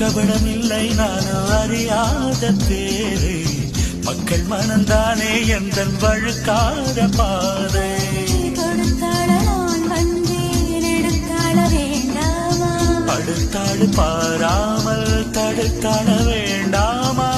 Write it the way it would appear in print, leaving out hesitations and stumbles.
கபடம் இல்லை நானும் அறியாத பேரு மக்கள் மனந்தானே எந்த வழுக்காத பாதை அடுத்தாடு பாராமல் தடுத்தாட வேண்டாமா